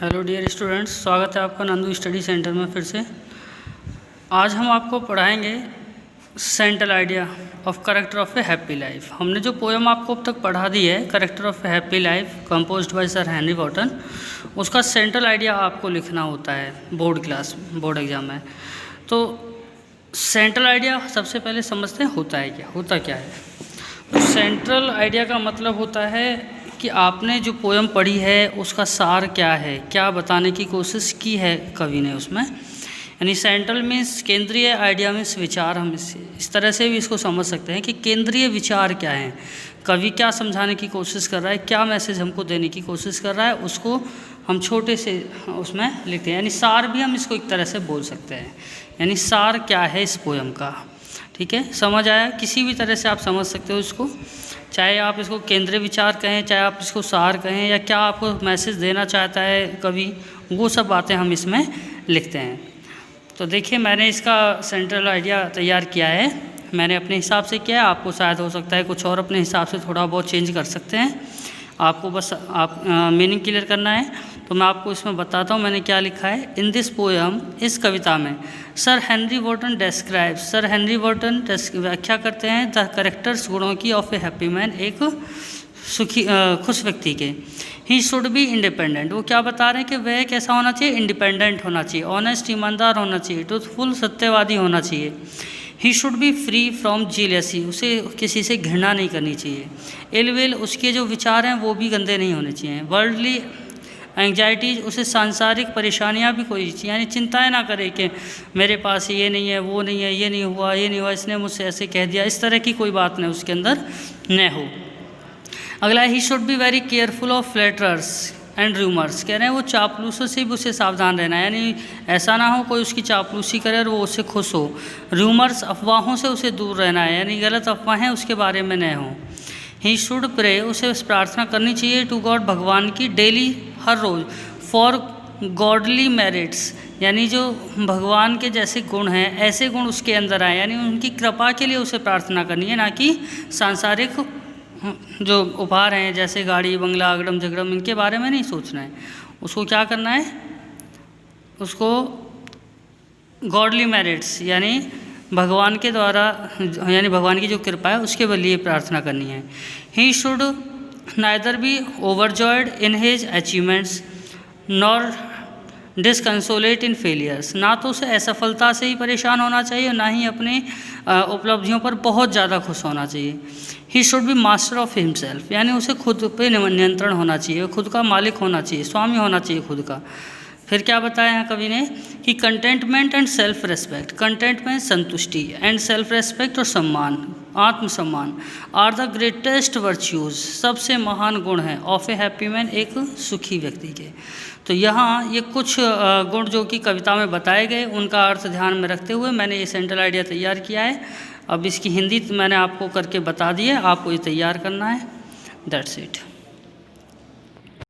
Hello dear students, स्वागत है आपका नंदू स्टडी सेंटर में फिर से। आज हम आपको पढ़ाएंगे central idea of character of A happy life. हमने जो पोएम आपको अब तक पढ़ा दी है, character of A happy life composed bye sir Henry Wharton, उसका सेंट्रल आइडिया आपको लिखना होता है बोर्ड एग्जाम में। तो सेंट्रल आइडिया सबसे पहले समझते हैं होता क्या है। तो सेंट्रल आइडिया का मतलब होता है कि आपने जो पोएम पढ़ी है उसका सार क्या है, क्या बताने की कोशिश की है कवि ने उसमें। यानी सेंट्रल मीन्स केंद्रीय, आइडिया मीन्स विचार। हम इस तरह से भी इसको समझ सकते हैं कि केंद्रीय विचार क्या है, कवि क्या समझाने की कोशिश कर रहा है, क्या मैसेज हमको देने की कोशिश कर रहा है, उसको हम छोटे से उसमें लिखते हैं। यानी सार भी हम इसको एक तरह से बोल सकते हैं, यानी सार क्या है इस पोएम का। ठीक है, समझ आया? किसी भी तरह से आप समझ सकते हो इसको, चाहे आप इसको केंद्रीय विचार कहें, चाहे आप इसको सार कहें, या क्या आपको मैसेज देना चाहता है कवि, वो सब बातें हम इसमें लिखते हैं। तो देखिए, मैंने इसका सेंट्रल आइडिया तैयार किया है, मैंने अपने हिसाब से किया है। आपको शायद हो सकता है कुछ और अपने हिसाब से थोड़ा बहुत चेंज कर सकते हैं। आपको बस मीनिंग क्लियर करना है। तो मैं आपको इसमें बताता हूँ मैंने क्या लिखा है। इन दिस पोएम, इस कविता में सर हेनरी वॉर्टन व्याख्या करते हैं द करेक्टर्स, गुणों की, ऑफ ए हैप्पी मैन, एक खुश व्यक्ति के। ही शुड बी इंडिपेंडेंट, वो क्या बता रहे हैं कि वह कैसा होना चाहिए, इंडिपेंडेंट होना चाहिए, ऑनेस्ट ईमानदार होना चाहिए, ट्रूथफुल सत्यवादी होना चाहिए। He should be free from jealousy, उसे किसी से घृणा नहीं करनी चाहिए। इल विल, उसके जो विचार हैं वो भी गंदे नहीं होने चाहिए। वर्ल्डली एंग्जाइटीज, उसे सांसारिक परेशानियां भी कोई चाहिए, यानी चिंताएं ना करे कि मेरे पास ये नहीं है, वो नहीं है, ये नहीं हुआ, इसने मुझसे ऐसे कह दिया, इस तरह की कोई बात नहीं उसके अंदर न हो। अगला, he should be very careful of flatterers and rumours, कह रहे हैं वो चापलूसों से भी उसे सावधान रहना है, यानी ऐसा ना हो कोई उसकी चापलूसी करे और वो उससे खुश हो। रूमर्स, अफवाहों से उसे दूर रहना है, यानी गलत अफवाहें उसके बारे में न हों। ही शुड प्रे, उसे प्रार्थना करनी चाहिए टू गॉड, भगवान की, डेली, हर रोज़, फॉर गॉडली मेरिट्स, यानी जो भगवान के जैसे गुण हैं ऐसे गुण उसके अंदर आए, यानी उनकी कृपा के लिए उसे प्रार्थना करनी है, ना कि सांसारिक जो उपहार हैं जैसे गाड़ी, बंगला, अगड़म झगड़म, इनके बारे में नहीं सोचना है। उसको क्या करना है, उसको गॉडली मेरिट्स, यानी भगवान के द्वारा, यानी भगवान की जो कृपा है उसके लिए प्रार्थना करनी है। He should neither be overjoyed in his achievements nor disconsolate in failures, ना तो उसे असफलता से ही परेशान होना चाहिए और ना ही अपने उपलब्धियों पर बहुत ज़्यादा खुश होना चाहिए। He should B master of himself, यानी उसे खुद पे नियंत्रण होना चाहिए, खुद का मालिक होना चाहिए, स्वामी होना चाहिए खुद का। फिर क्या बताया है कवि ने कि contentment and self respect, contentment संतुष्टि, एंड सेल्फ रेस्पेक्ट और सम्मान, आत्मसम्मान, आर द ग्रेटेस्ट वर्च्यूज़, सबसे महान गुण हैं, ऑफ ए हैप्पी मैन, एक सुखी व्यक्ति के। तो यहाँ ये कुछ गुण जो कि कविता में बताए गए, उनका अर्थ ध्यान में रखते हुए मैंने ये सेंट्रल आइडिया तैयार किया है। अब इसकी हिंदी मैंने आपको करके बता दी है, आपको ये तैयार करना है। That's it.